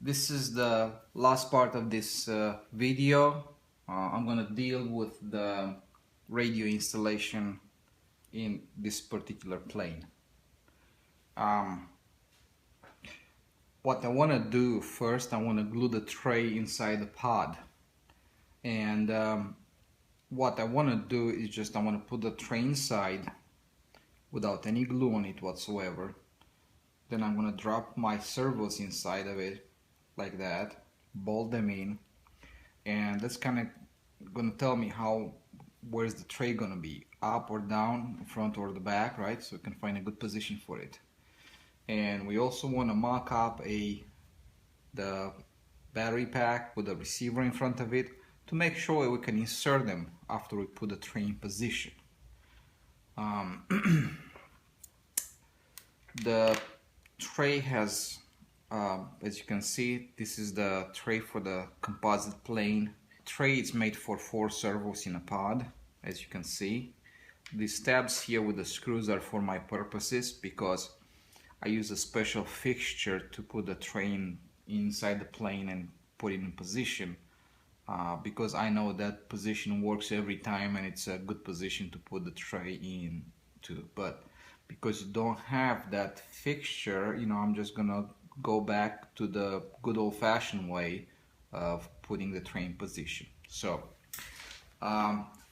This is the last part of this video. I'm gonna deal with the radio installation in this particular plane. Um, what I want to do first, I want to glue the tray inside the pod. And what I want to do is just I want to put the tray inside without any glue on it whatsoever. Then I'm going to drop my servos inside of it like that, bolt them in, and that's kind of going to tell me where's the tray going to be, up or down, front or the back, right? So we can find a good position for it. And we also want to mock up the battery pack with a receiver in front of it to make sure we can insert them after we put the tray in position. The tray has, as you can see, this is the tray for the composite plane. Tray is made for 4 servos in a pod, as you can see. These tabs here with the screws are for my purposes because I use a special fixture to put the tray inside the plane and put it in position, because I know that position works every time and it's a good position to put the tray into. But because you don't have that fixture, I'm just gonna go back to the good old-fashioned way of putting the tray in position. So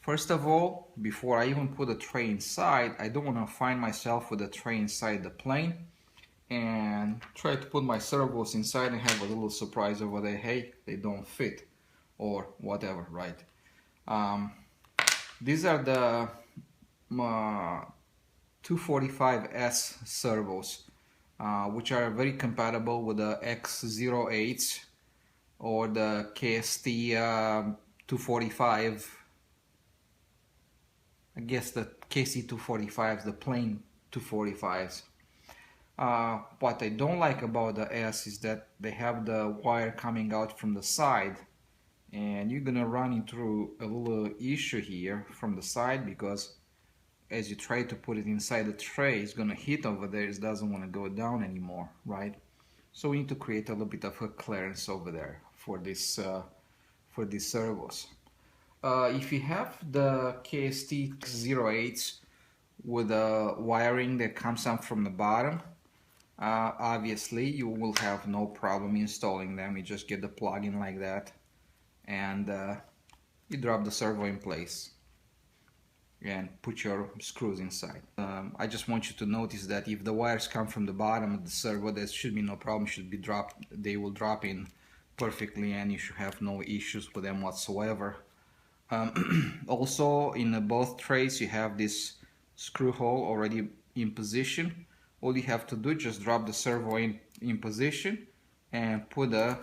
first of all, before I even put the tray inside, I don't want to find myself with the tray inside the plane and try to put my servos inside and have a little surprise over there. Hey, they don't fit or whatever, right? These are the 245S servos, which are very compatible with the X08s or the KST 245. I guess the KC 245s, the plain 245s. What I don't like about the S is that they have the wire coming out from the side, and you're gonna run into a little issue here from the side because as you try to put it inside the tray, it's gonna hit over there. It doesn't want to go down anymore, right? So we need to create a little bit of a clearance over there for these servos. If you have the KST 08s with a wiring that comes up from the bottom, obviously you will have no problem installing them. You just get the plug-in like that and you drop the servo in place and put your screws inside. I just want you to notice that if the wires come from the bottom of the servo, there should be no problem. They will drop in perfectly and you should have no issues with them whatsoever. Also, in both trays you have this screw hole already in position. All you have to do, just drop the servo in position and put the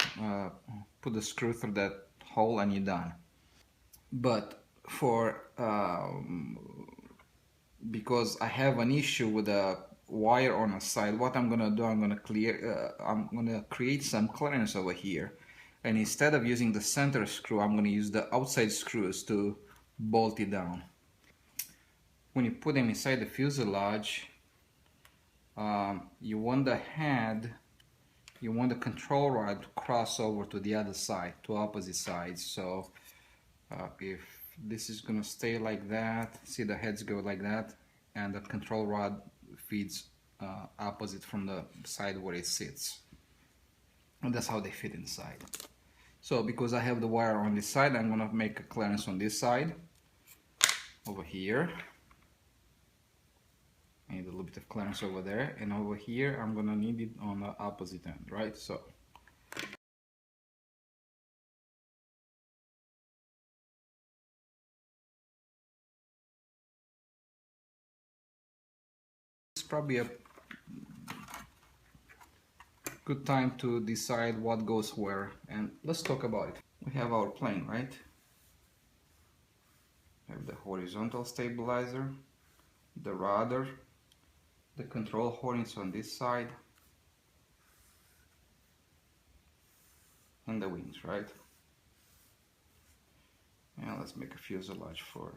screw through that hole and you're done. But because I have an issue with a wire on the side, what I'm gonna do, I'm gonna create some clearance over here, and instead of using the center screw, I'm gonna use the outside screws to bolt it down. When you put them inside the fuselage, you want the control rod to cross over to the other side, to opposite sides. So if this is gonna stay like that, see the heads go like that, and the control rod feeds opposite from the side where it sits, and that's how they fit inside. So because I have the wire on this side, I'm gonna make a clearance on this side over here. I need a little bit of clearance over there, and over here I'm gonna need it on the opposite end, right? So it's probably a good time to decide what goes where, and let's talk about it. We have our plane, right? We have the horizontal stabilizer, the rudder, the control horns on this side, and the wings, right? And let's make a fuselage for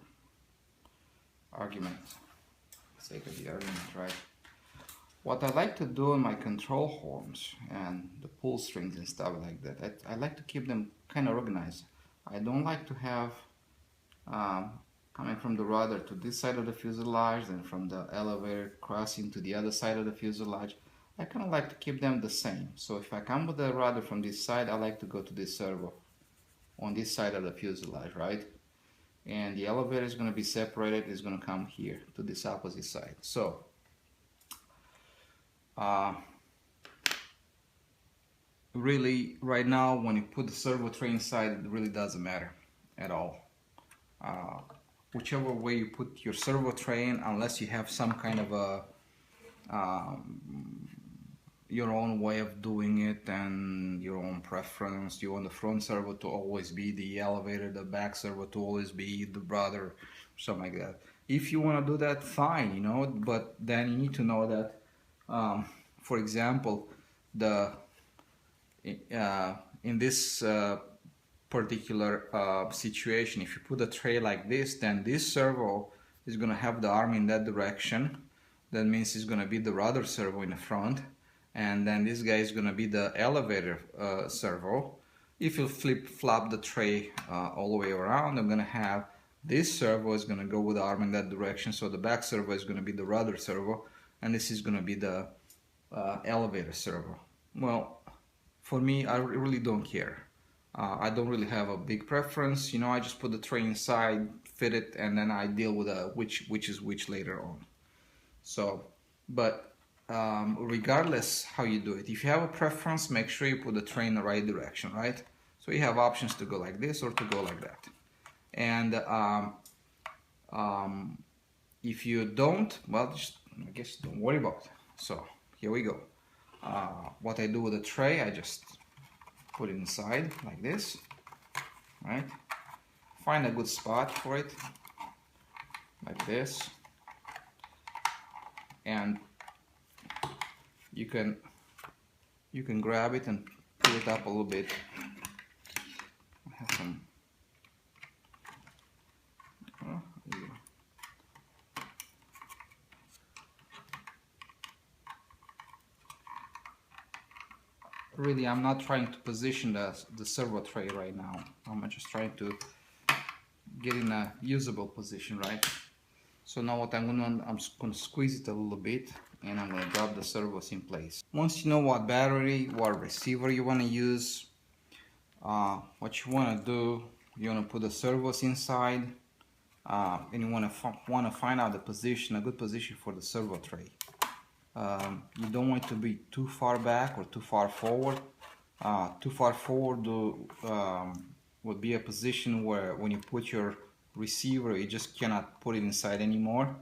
argument, sake of the argument, right? What I like to do in my control horns and the pull strings and stuff like that, I like to keep them kind of organized. I don't like to have um, coming from the rudder to this side of the fuselage, then from the elevator crossing to the other side of the fuselage. I kind of like to keep them the same. So if I come with the rudder from this side, I like to go to this servo on this side of the fuselage, right? And the elevator is going to be separated, it's going to come here to this opposite side. So really right now when you put the servo tray inside, it really doesn't matter at all. Whichever way you put your servo tray in, unless you have some kind of a your own way of doing it and your own preference. You want the front servo to always be the elevator, the back servo to always be the rudder, something like that. If you want to do that, fine, you know, but then you need to know that, for example, the in this particular situation, if you put a tray like this, then this servo is going to have the arm in that direction. That means it's going to be the rudder servo in the front, and then this guy is going to be the elevator servo. If you flip-flop the tray all the way around, I'm going to have this servo is going to go with the arm in that direction, so the back servo is going to be the rudder servo, and this is going to be the elevator servo. Well, for me, I really don't care. I don't really have a big preference, you know. I just put the tray inside, fit it, and then I deal with which is which later on. So, but regardless how you do it, if you have a preference, make sure you put the tray in the right direction, right? So you have options to go like this or to go like that. And if you don't, well, just, I guess don't worry about it. So here we go. What I do with the tray, I just put it inside like this, right? Find a good spot for it, like this, and you can grab it and pull it up a little bit. I have some. Really, I'm not trying to position the servo tray right now. I'm just trying to get in a usable position, right? So now what I'm just gonna squeeze it a little bit, and I'm gonna drop the servos in place. Once you know what battery, what receiver you wanna use, what you wanna do, you wanna put the servos inside, and you wanna find out the position, a good position for the servo tray. You don't want to be too far back or too far forward. Too far forward would be a position where when you put your receiver, you just cannot put it inside anymore.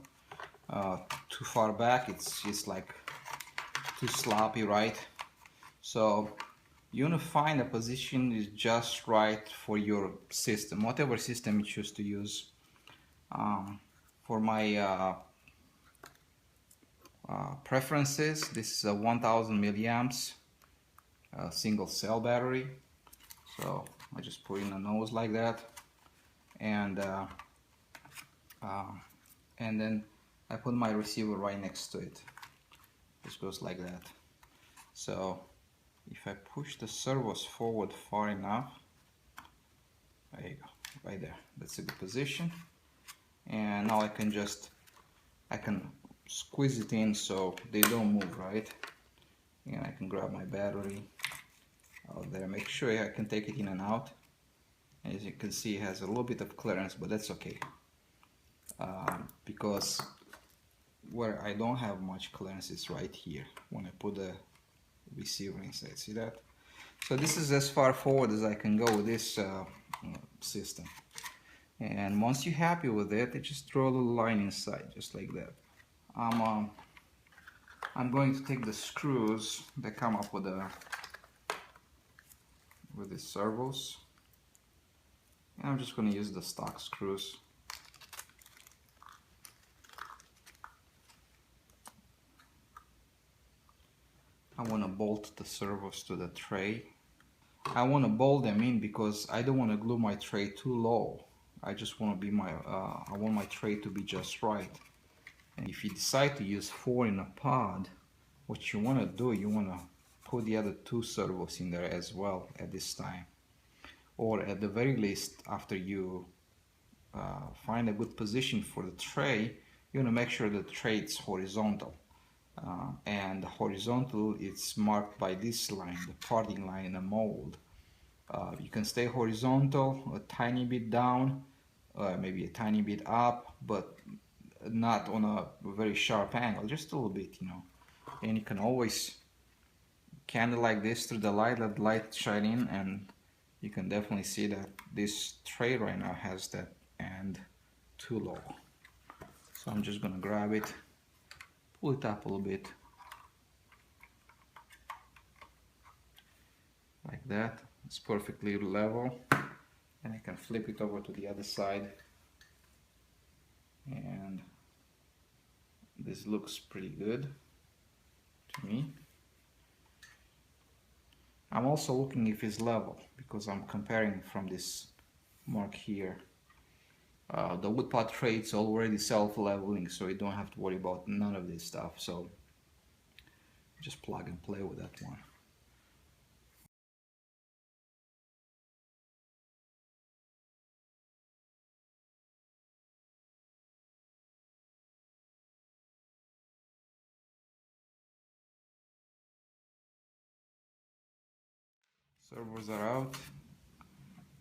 Too far back, it's like too sloppy, right? So you want to find a position is just right for your system, whatever system you choose to use. For my preferences, this is a 1000 milliamps single cell battery, so I just put in a nose like that, and then I put my receiver right next to it. This goes like that. So if I push the servos forward far enough, there you go, right there, that's a good position. And now I can squeeze it in so they don't move, right? And I can grab my battery out there, make sure I can take it in and out. As you can see, it has a little bit of clearance, but that's okay, because where I don't have much clearance is right here when I put the receiver inside. See that? So this is as far forward as I can go with this system. And once you're happy with it, just draw a little line inside, just like that. I'm going to take the screws that come up with the servos, and I'm just going to use the stock screws. I want to bolt the servos to the tray. I want to bolt them in because I don't want to glue my tray too low. I just want to be I want my tray to be just right. And if you decide to use 4 in a pod, what you want to do, you want to put the other two servos in there as well at this time, or at the very least, after you find a good position for the tray, you want to make sure the tray is horizontal. And the horizontal it's marked by this line, the parting line in a mold. You can stay horizontal, a tiny bit down, maybe a tiny bit up, but not on a very sharp angle, just a little bit, you know. And you can always candle like this through the light, let the light shine in, and you can definitely see that this tray right now has that end too low. So I'm just gonna grab it, pull it up a little bit, like that. It's perfectly level, and I can flip it over to the other side, and this looks pretty good to me. I'm also looking if it's level, because I'm comparing from this mark here. The wood pot tray is already self-leveling, so you don't have to worry about none of this stuff, so just plug and play with that one. Servos are out.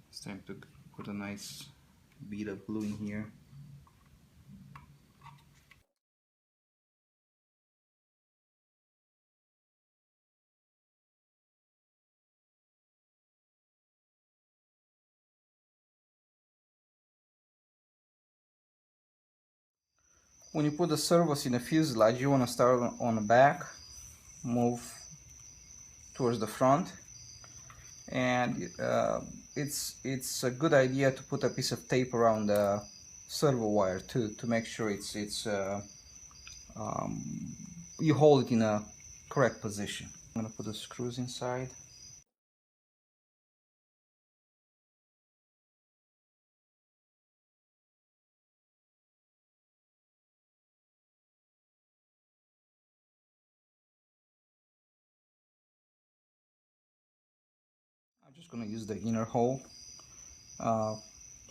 It's time to put a nice bead of glue in here. When you put the servos in the fuselage, you want to start on the back, move towards the front, and it's a good idea to put a piece of tape around the servo wire too, to make sure you hold it in a correct position. I'm gonna put the screws inside. I'm just gonna use the inner hole.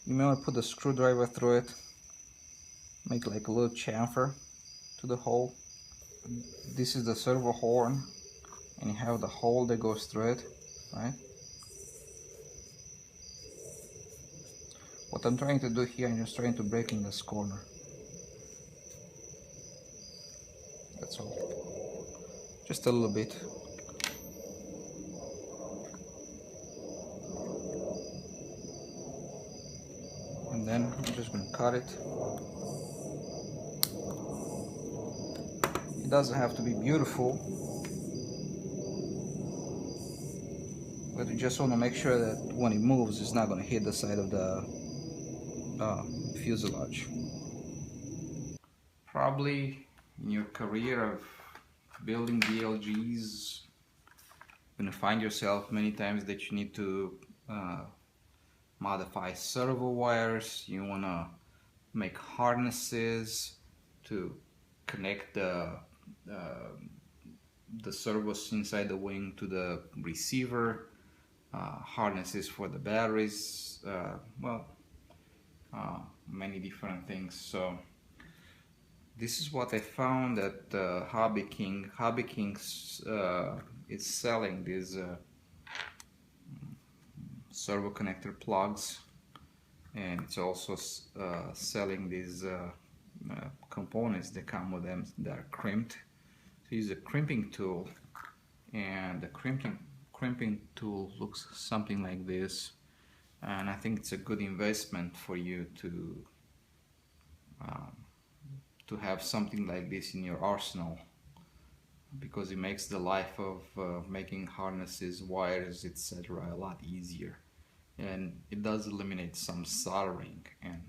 You may want to put the screwdriver through it, make like a little chamfer to the hole. This is the servo horn, and you have the hole that goes through it, right? What I'm trying to do here, I'm just trying to break in this corner. That's all. Just a little bit. And then I'm just going to cut it. It doesn't have to be beautiful, but you just want to make sure that when it moves, it's not going to hit the side of the fuselage. Probably in your career of building DLGs, you're going to find yourself many times that you need to modify servo wires. You want to make harnesses to connect the servos inside the wing to the receiver, harnesses for the batteries, many different things. So this is what I found at Hobby King. Hobby King is selling these servo connector plugs, and it's also selling these components that come with them that are crimped. So use a crimping tool, and the crimping tool looks something like this, and I think it's a good investment for you to have something like this in your arsenal, because it makes the life of making harnesses, wires, etc. a lot easier, and it does eliminate some soldering, and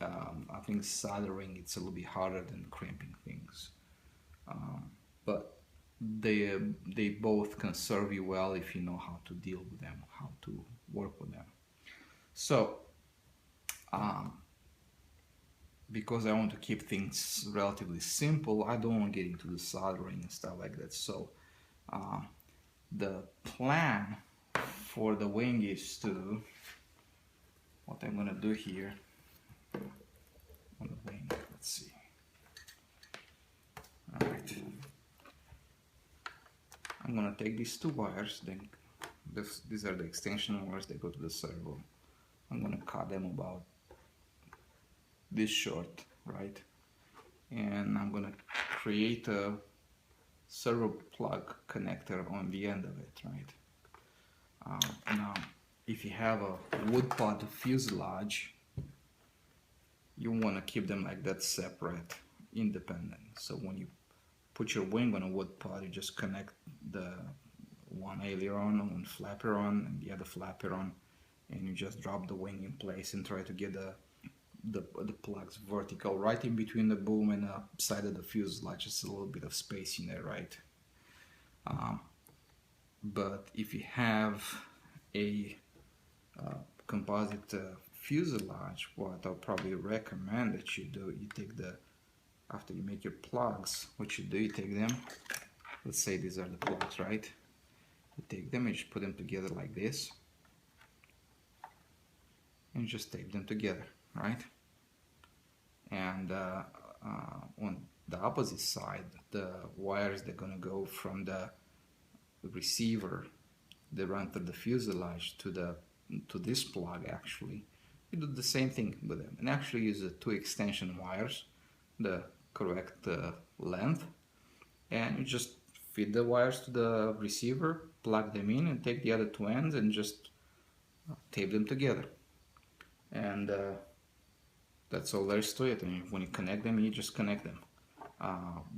I think soldering it's a little bit harder than crimping things, but they both can serve you well if you know how to deal with them, how to work with them. So because I want to keep things relatively simple, I don't want to get into the soldering and stuff like that. So the plan for the wing is to, what I'm gonna do here on the wing, let's see. Alright, I'm gonna take these two wires, then these are the extension wires that go to the servo. I'm gonna cut them about this short, right? And I'm gonna create a servo plug connector on the end of it, right? Now, if you have a wood pod fuselage, you want to keep them like that, separate, independent. So when you put your wing on a wood pod, you just connect the one aileron, one flaperon, and the other flaperon, and you just drop the wing in place and try to get the plugs vertical right in between the boom and the side of the fuselage. Just a little bit of space in there, right? But if you have a composite fuselage, what I'll probably recommend that you do, you take after you make your plugs, what you do, you take them, let's say these are the plugs, right? You take them and just put them together like this, and just tape them together, right? And on the opposite side, the wires that are gonna go from the receiver that run through the fuselage to this plug, actually you do the same thing with them, and actually use the two extension wires, the correct length, and you just feed the wires to the receiver, plug them in, and take the other two ends and just tape them together. And that's all there is to it. And when you connect them, you just connect them.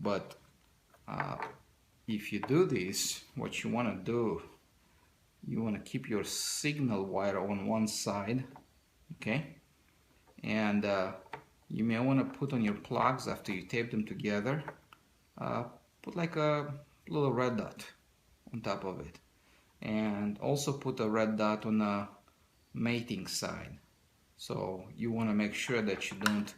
But if you do this, what you want to do, you want to keep your signal wire on one side, okay? And you may want to put on your plugs after you tape them together, put like a little red dot on top of it, and also put a red dot on the mating side. So you want to make sure that you don't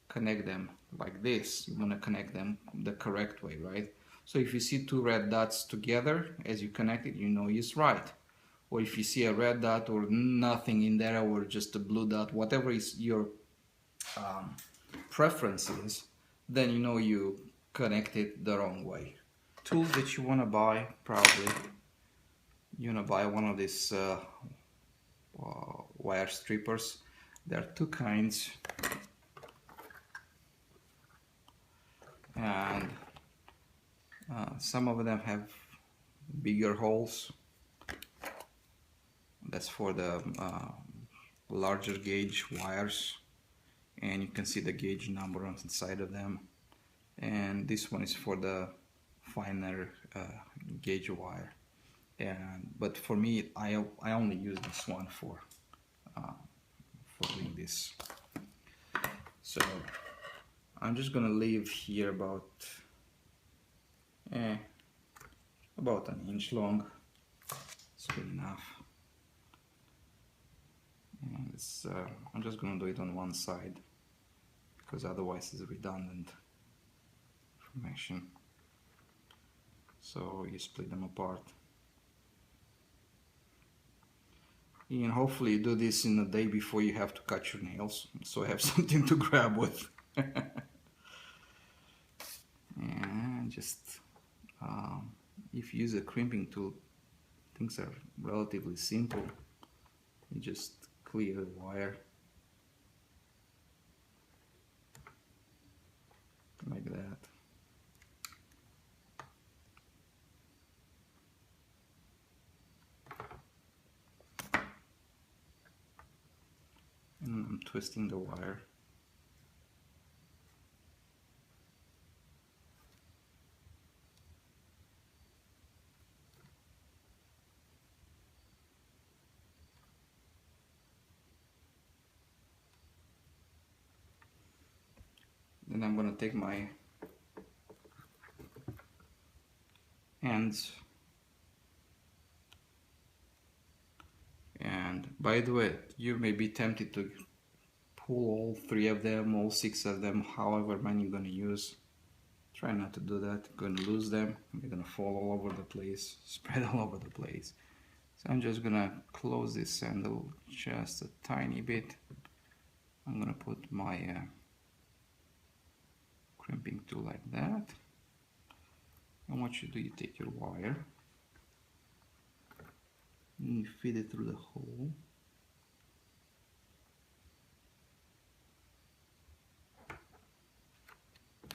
connect them like this. You want to connect them the correct way, right? So if you see two red dots together as you connect it, you know it's right. Or if you see a red dot or nothing in there, or just a blue dot, whatever is your preference is, then you know you connect it the wrong way. Tools that you want to buy, probably you want to buy one of these wire strippers. There are two kinds, and some of them have bigger holes. That's for the larger gauge wires, and you can see the gauge number on the side of them. And this one is for the finer gauge wire. But for me, I only use this one for doing this. So I'm just gonna leave here about an inch long. It's good enough. And I'm just gonna do it on one side because otherwise it's redundant information. So you split them apart. And hopefully you do this in the day before you have to cut your nails, so I have something to grab with. And just if you use a crimping tool, things are relatively simple. You just clear the wire like that. And I'm twisting the wire. Then I'm going to take my ends, and by the way, you may be tempted to pull all 3 of them, all 6 of them, however many you're gonna use. Try not to do that. You're gonna lose them. They're gonna fall all over the place, spread all over the place. So I'm just gonna close this handle just a tiny bit. I'm gonna put my crimping tool like that. And what you do, you take your wire and you feed it through the hole.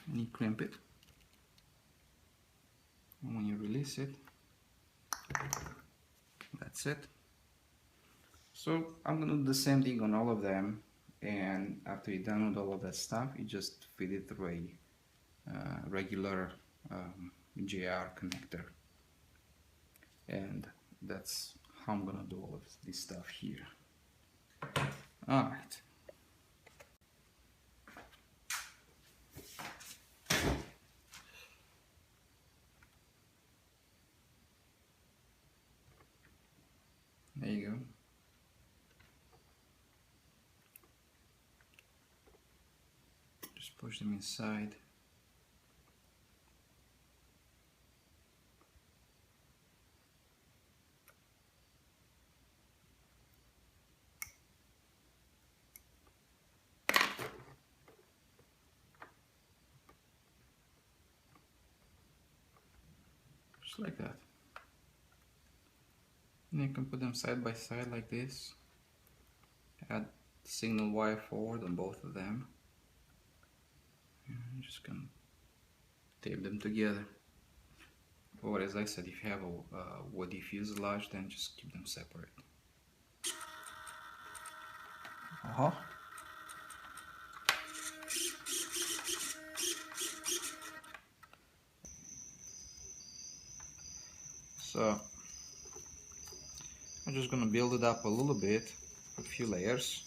And you crimp it. And when you release it, that's it. So I'm gonna do the same thing on all of them, and after you're done with all of that stuff, you just feed it through a regular JR connector, and that's how I'm gonna do all of this stuff here. Alright. There you go. Just push them inside. Just like that. And you can put them side by side like this. Add signal wire forward on both of them. And I'm just gonna tape them together. Or as I said, if you have a woody fuselage, then just keep them separate. So I'm just gonna build it up a little bit, a few layers,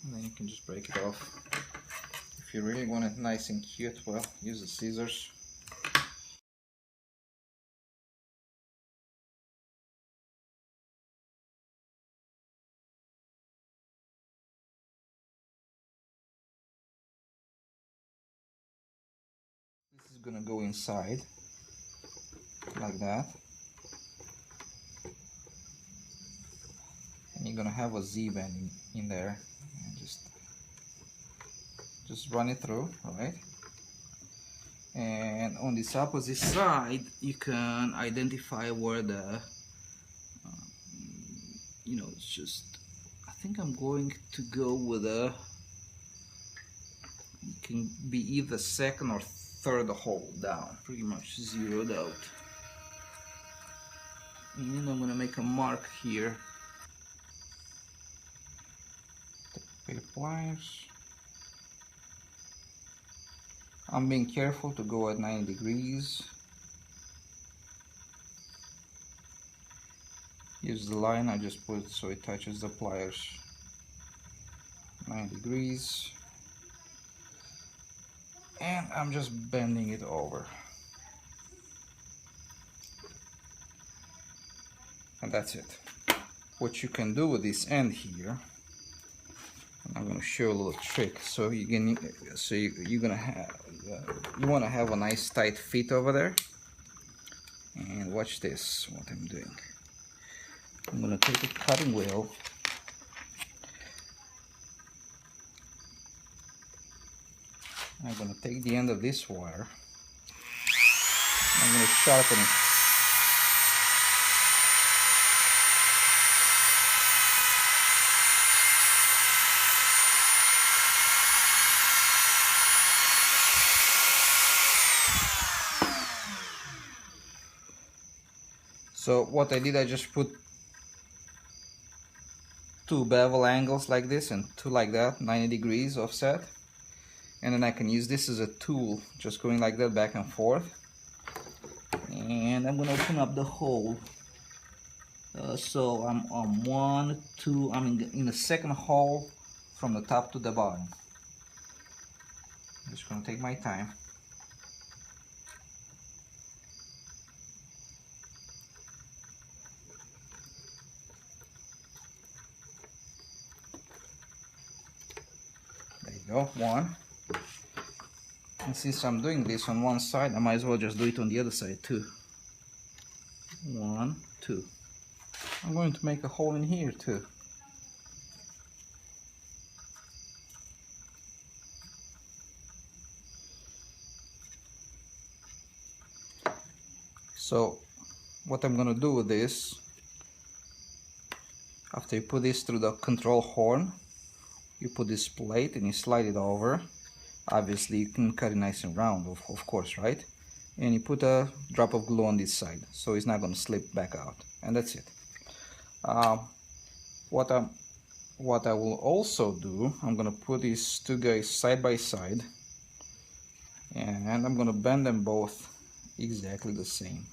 and then you can just break it off. If you really want it nice and cute, well, use the scissors. This is gonna go inside like that, and you're gonna have a Z-bend in there, and just run it through, right? And on this opposite side, you can identify where the it's just, I think I'm going to go with it can be either second or third hole down, pretty much zeroed out. And I'm gonna make a mark here. Take pliers. I'm being careful to go at 90 degrees. Use the line I just put so it touches the pliers. 90 degrees. And I'm just bending it over. And that's it. What you can do with this end here, and I'm going to show a little trick. So you're gonna have you want to have a nice tight fit over there. And watch this, what I'm doing. I'm going to take a cutting wheel. I'm going to take the end of this wire. I'm going to sharpen it. So what I did, I just put two bevel angles like this and two like that, 90 degrees offset. And then I can use this as a tool, just going like that back and forth. And I'm gonna open up the hole. So I'm on one, two, I'm in the second hole from the top to the bottom. I'm just gonna take my time. go, one. And since I'm doing this on one side, I might as well just do it on the other side too. One, two. I'm going to make a hole in here too. So what I'm gonna do with this, after you put this through the control horn, you put this plate and you slide it over. Obviously you can cut it nice and round, of course, right? And you put a drop of glue on this side so it's not gonna slip back out, and that's it. What I will also do, I'm gonna put these two guys side by side, and I'm gonna bend them both exactly the same.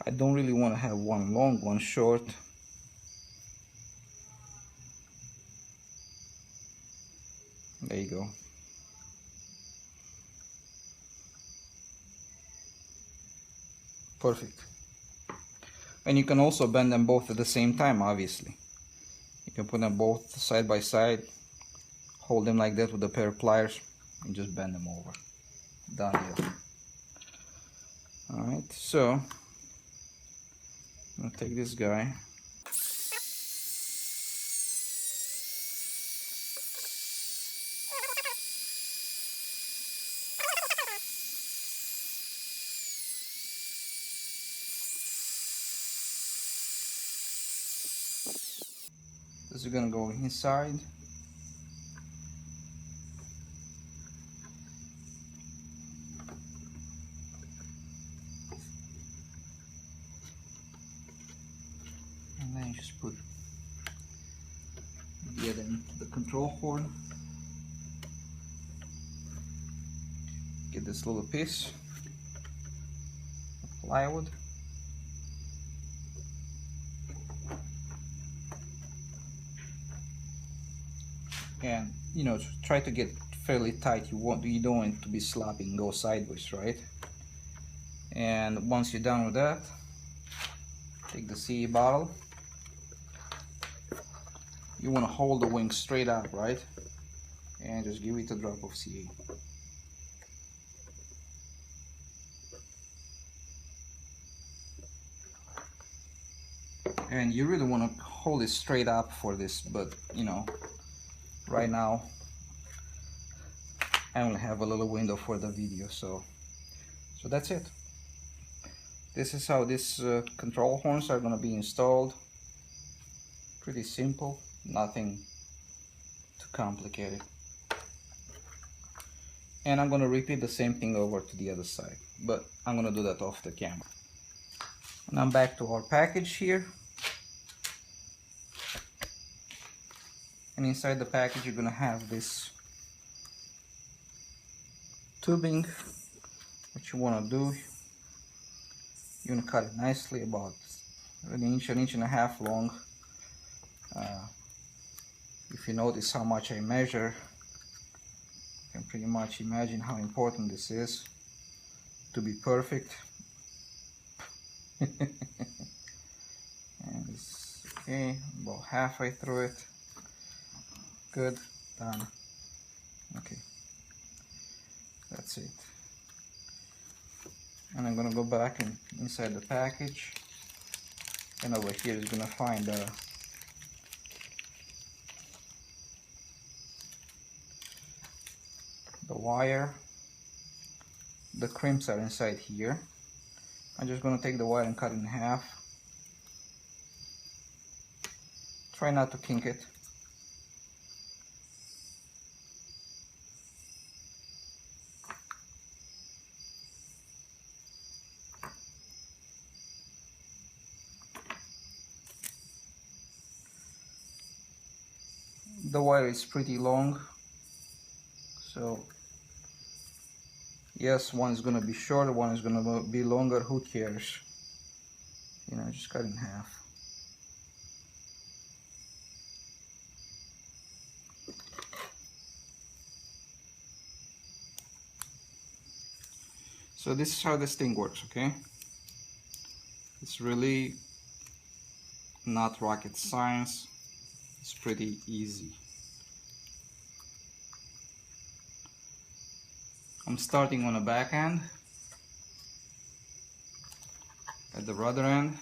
I don't really want to have one long, one short. There you go. Perfect. And you can also bend them both at the same time, obviously. You can put them both side by side, hold them like that with a pair of pliers, and just bend them over. Done deal. Alright, so I'm gonna take this guy. This is gonna go inside. And then you just put the other end, the control horn. Get this little piece of plywood. And you know, try to get fairly tight. You don't want it to be sloppy and go sideways, right? And once you're done with that, take the CE bottle. You want to hold the wing straight up, right? And just give it a drop of CE. And you really want to hold it straight up for this, but you know, right now I only have a little window for the video, so that's it. This is how these control horns are going to be installed. Pretty simple, nothing too complicated. And I'm going to repeat the same thing over to the other side, but I'm going to do that off the camera. And I'm back to our package here. And inside the package you're going to have this tubing. What you want to do, you want to cut it nicely, about an inch and a half long. If you notice how much I measure, you can pretty much imagine how important this is to be perfect. And it's okay, about halfway through it. Good, done. Okay, that's it. And I'm gonna go back and inside the package, and over here is gonna find the wire. The crimps are inside here. I'm just gonna take the wire and cut it in half. Try not to kink it. The wire is pretty long, so yes, one is gonna be shorter, one is gonna be longer, who cares? You know, just cut in half. So this is how this thing works, okay? It's really not rocket science. It's pretty easy. I'm starting on the back end at the rudder end.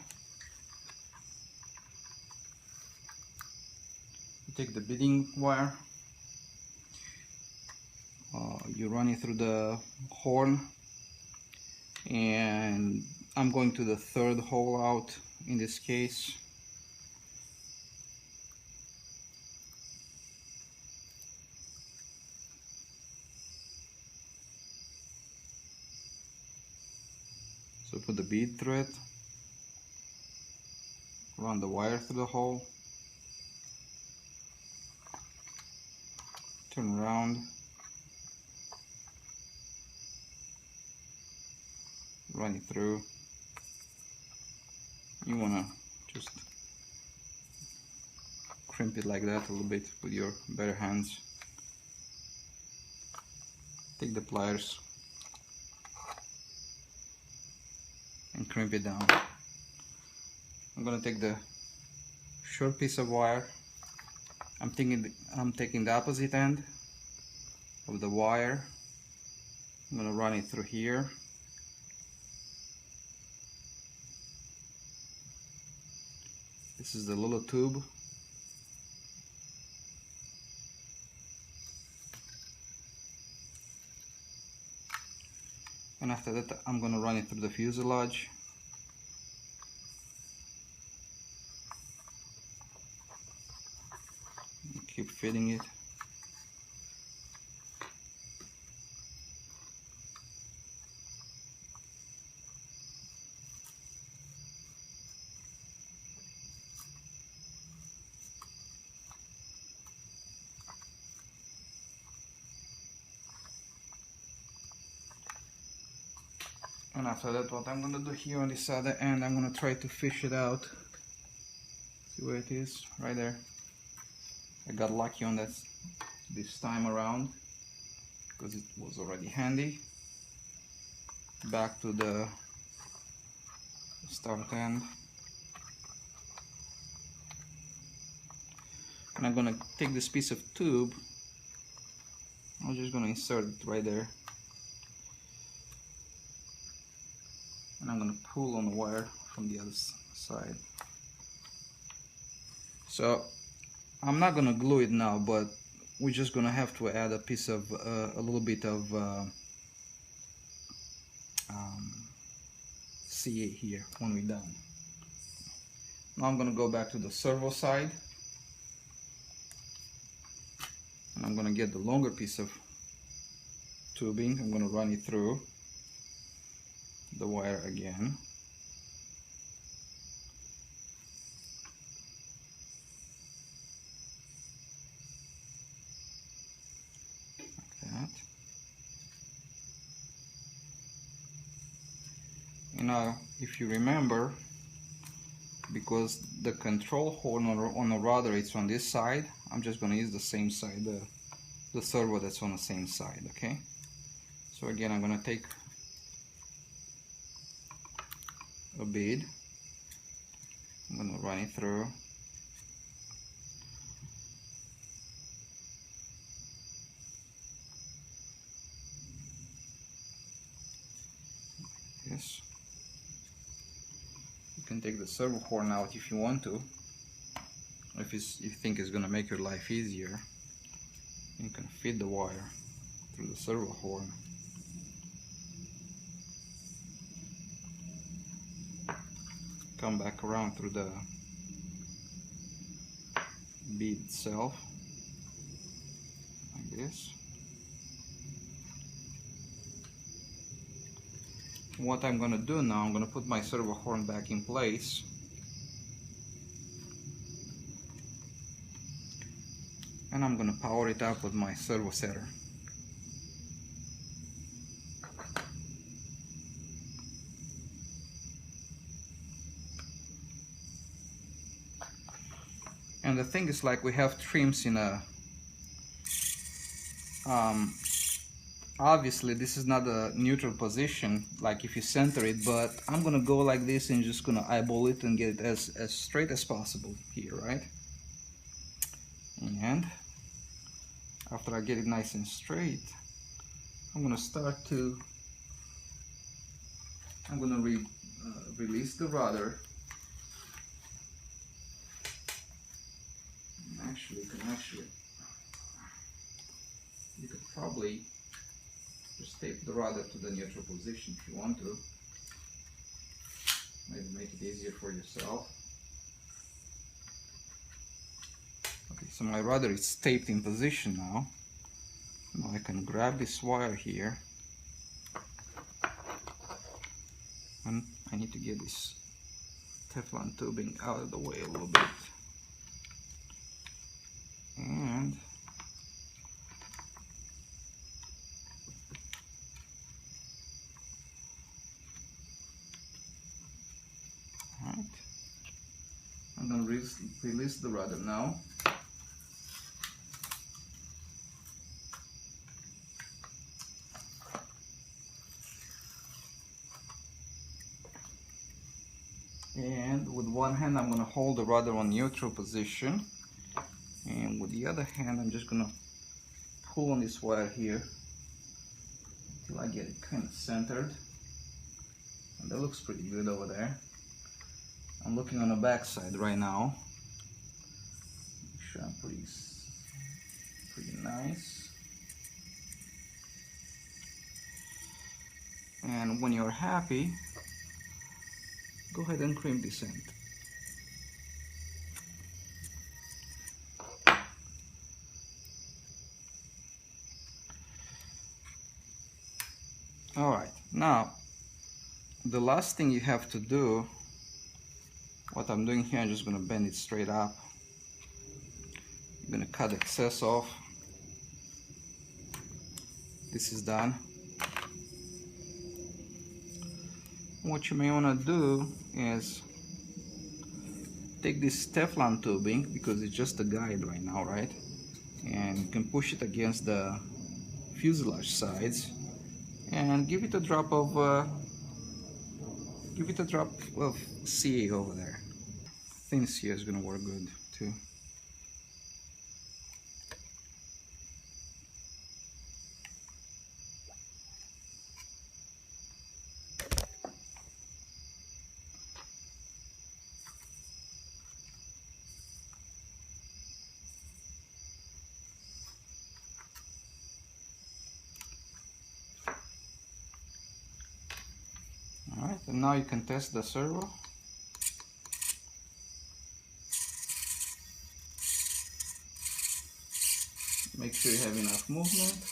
You take the beading wire, you run it through the horn, and I'm going to the third hole out in this case. So put the bead through it, run the wire through the hole, turn around, run it through. You want to just crimp it like that a little bit with your bare hands. Take the pliers and crimp it down. I'm gonna take the short piece of wire. I'm taking the opposite end of the wire. I'm gonna run it through here. This is the little tube. And after that, I'm gonna run it through the fuselage. Keep fitting it. And after that, what I'm gonna do here on this other end, I'm gonna try to fish it out. See where it is, right there. I got lucky on that this time around because it was already handy. Back to the start end. And I'm gonna take this piece of tube. I'm just gonna insert it right there. And I'm gonna pull on the wire from the other side. So I'm not gonna glue it now, but we're just gonna have to add a piece of a little bit of CA here when we're done. Now I'm gonna go back to the servo side, and I'm gonna get the longer piece of tubing. I'm gonna run it through the wire again. And now, if you remember, because the control horn on the rudder is on this side, I'm just going to use the same side, the servo that's on the same side, okay? So again, I'm going to take a bead, I'm going to run it through, like this. You can take the servo horn out if you want to, if you think it's going to make your life easier. You can feed the wire through the servo horn. Come back around through the bead itself, like this. What I'm going to do now, I'm going to put my servo horn back in place. And I'm going to power it up with my servo setter. And the thing is, like, we have trims in a obviously this is not a neutral position like if you center it, but I'm gonna go like this and just gonna eyeball it and get it as straight as possible here, right? And after I get it nice and straight, I'm gonna release the rudder. You could probably just tape the rudder to the neutral position if you want to. Maybe make it easier for yourself. Okay, so my rudder is taped in position now. Now I can grab this wire here, and I need to get this Teflon tubing out of the way a little bit. And alright, I'm going to release the rudder now. And with one hand I'm going to hold the rudder on neutral position, and with the other hand I'm just going to pull on this wire here until I get it kind of centered. And that looks pretty good over there. I'm looking on the back side right now. Make sure I'm pretty nice. And when you're happy, go ahead and crimp this end. Alright, now the last thing you have to do, what I'm doing here, I'm just going to bend it straight up. I'm going to cut excess off. This is done. What you may want to do is take this Teflon tubing, because it's just a guide right now, right? And you can push it against the fuselage sides and give it a drop of CA over there. I think CA is going to work good too. Alright, and now you can test the servo. Make sure you have enough movement.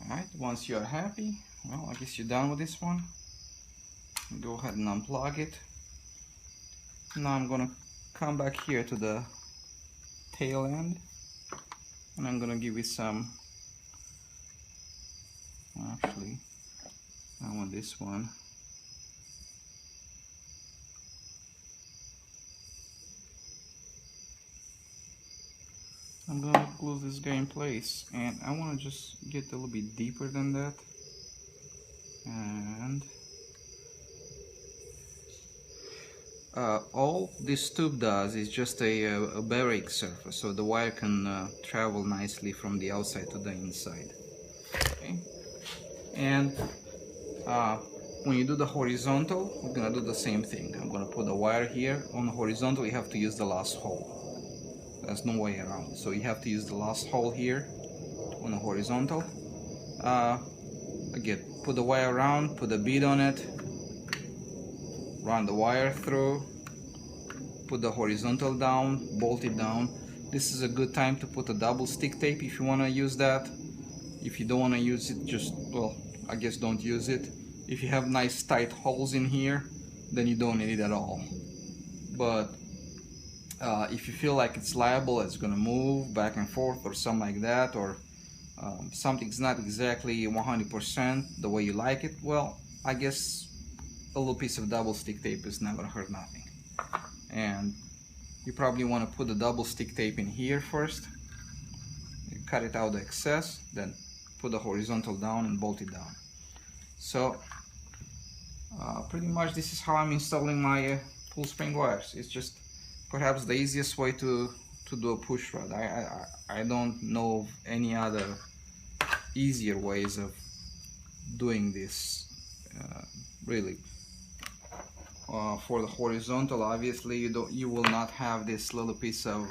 Alright, once you are happy, well, I guess you're done with this one. Go ahead and unplug it. Now I'm gonna come back here to the tail end, and I'm gonna give it some, actually, I want this one. I'm gonna glue this guy in place, and I want to just get a little bit deeper than that, and all this tube does is just a barrier surface, so the wire can travel nicely from the outside to the inside. Okay, and when you do the horizontal, we're gonna do the same thing. I'm gonna put the wire here. On the horizontal, you have to use the last hole. There's no way around, so you have to use the last hole here on the horizontal. Again, put the wire around, put the bead on it, run the wire through, put the horizontal down, bolt it down. This is a good time to put a double stick tape if you want to use that. If you don't want to use it, just, well, I guess don't use it. If you have nice tight holes in here, then you don't need it at all. But if you feel like it's liable, it's gonna move back and forth or something like that, or something's not exactly 100% the way you like it, well, I guess a little piece of double stick tape is not gonna hurt nothing. And you probably want to put the double stick tape in here first. You cut it out the excess, then put the horizontal down and bolt it down. So pretty much this is how I'm installing my pull spring wires. It's just perhaps the easiest way to to do a push rod. I don't know of any other easier ways of doing this, really. For the horizontal, obviously you will not have this little piece of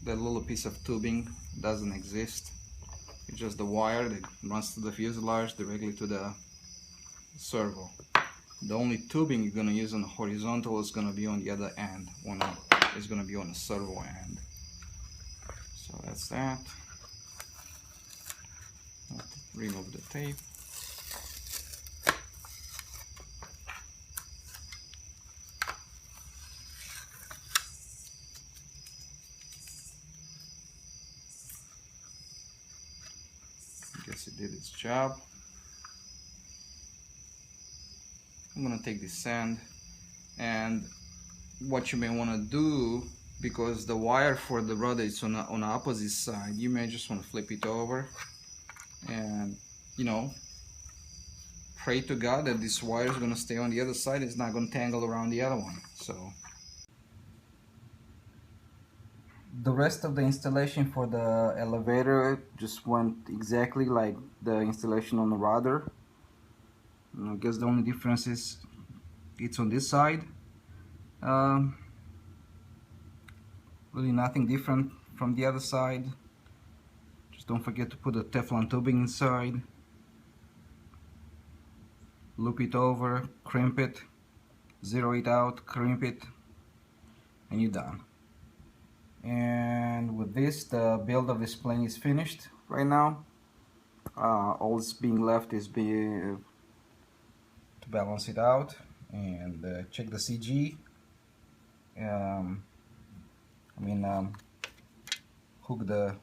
the little piece of tubing doesn't exist. It's just the wire that runs to the fuselage directly to the servo. The only tubing you're gonna use on the horizontal is gonna be on the other end, it's gonna be on the servo end. So that's that. Remove the tape. I guess it did its job. I'm gonna take this sand, and what you may want to do, because the wire for the rudder is on the opposite side, you may just want to flip it over and, you know, pray to God that this wire is going to stay on the other side. It's not going to tangle around the other one. So the rest of the installation for the elevator just went exactly like the installation on the rudder. I guess the only difference is it's on this side. Really nothing different from the other side. Just don't forget to put the Teflon tubing inside. Loop it over, crimp it, zero it out, crimp it, and you're done. And with this, the build of this plane is finished right now. All that's being left is to balance it out and check the CG. Hook the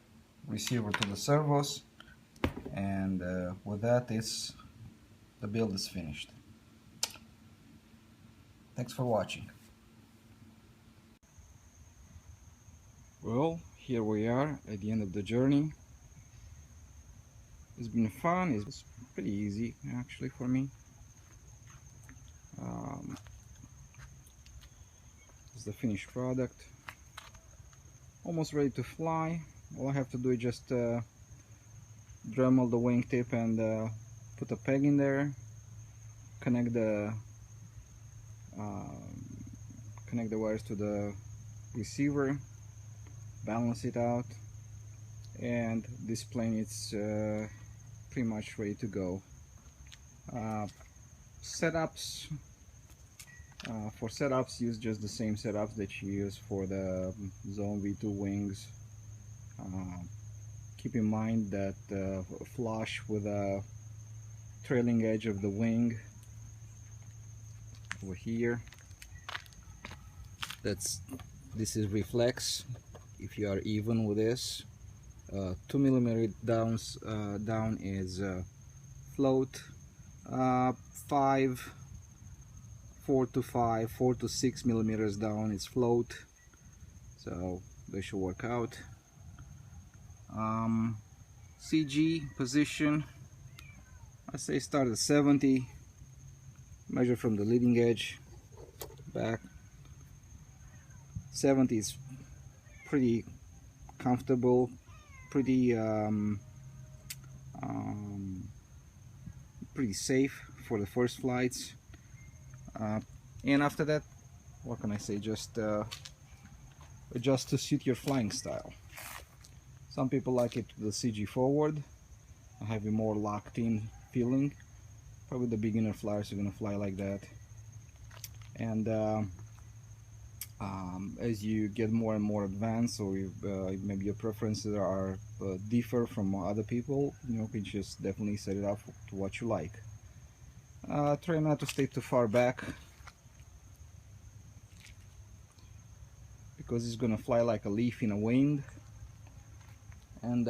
receiver to the servos, and with that, the build is finished. Thanks for watching. Well, here we are at the end of the journey. It's been fun. It's pretty easy actually for me. It's the finished product, almost ready to fly. All I have to do is just Dremel the wingtip and put a peg in there, connect the wires to the receiver, balance it out, and this plane is pretty much ready to go. Setups, for setups, use just the same setups that you use for the Zone V2 wings. Keep in mind that flush with a trailing edge of the wing over here, this is reflex. If you are even with this, 2 millimeter down is float, 4 to 6 millimeters down is float, so they should work out. CG position, I say start at 70, measure from the leading edge back. 70 is pretty comfortable, pretty pretty safe for the first flights, and after that, what can I say, just adjust to suit your flying style. Some people like it with the CG forward, have a more locked in feeling. Probably the beginner flyers are going to fly like that, and as you get more and more advanced, or maybe your preferences are differ from other people, you can just definitely set it up to what you like. Try not to stay too far back, because it's gonna fly like a leaf in a wind. And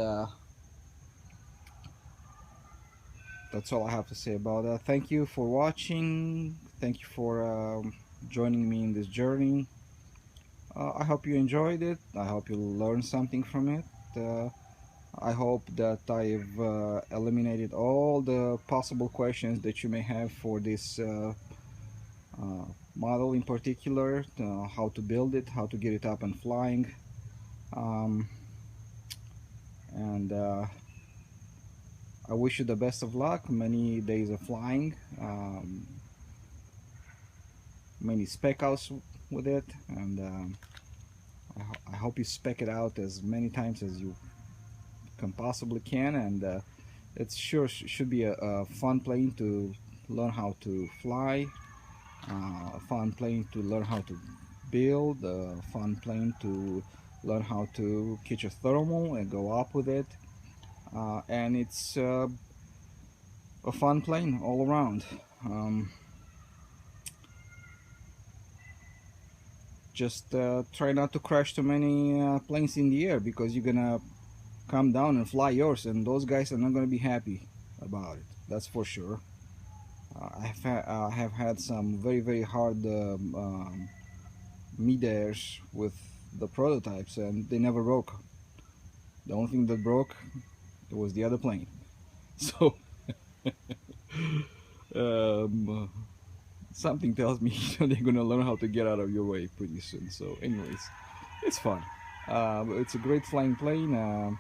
that's all I have to say about that. Thank you for watching. Thank you for joining me in this journey. I hope you enjoyed it. I hope you learned something from it. I hope that I've eliminated all the possible questions that you may have for this model in particular, how to build it, how to get it up and flying. Um, and I wish you the best of luck, many days of flying, many spec outs with it, and I hope you spec it out as many times as you can possibly can, and it should be a fun plane to learn how to fly, a fun plane to learn how to build, a fun plane to learn how to catch a thermal and go up with it, and it's a fun plane all around. Just try not to crash too many planes in the air, because you're gonna come down and fly yours, and those guys are not gonna be happy about it. That's for sure. I have had some very hard mid-airs with the prototypes, and they never broke. The only thing that broke, it was the other plane. So something tells me they're gonna learn how to get out of your way pretty soon. So anyways, it's fun. It's a great flying plane.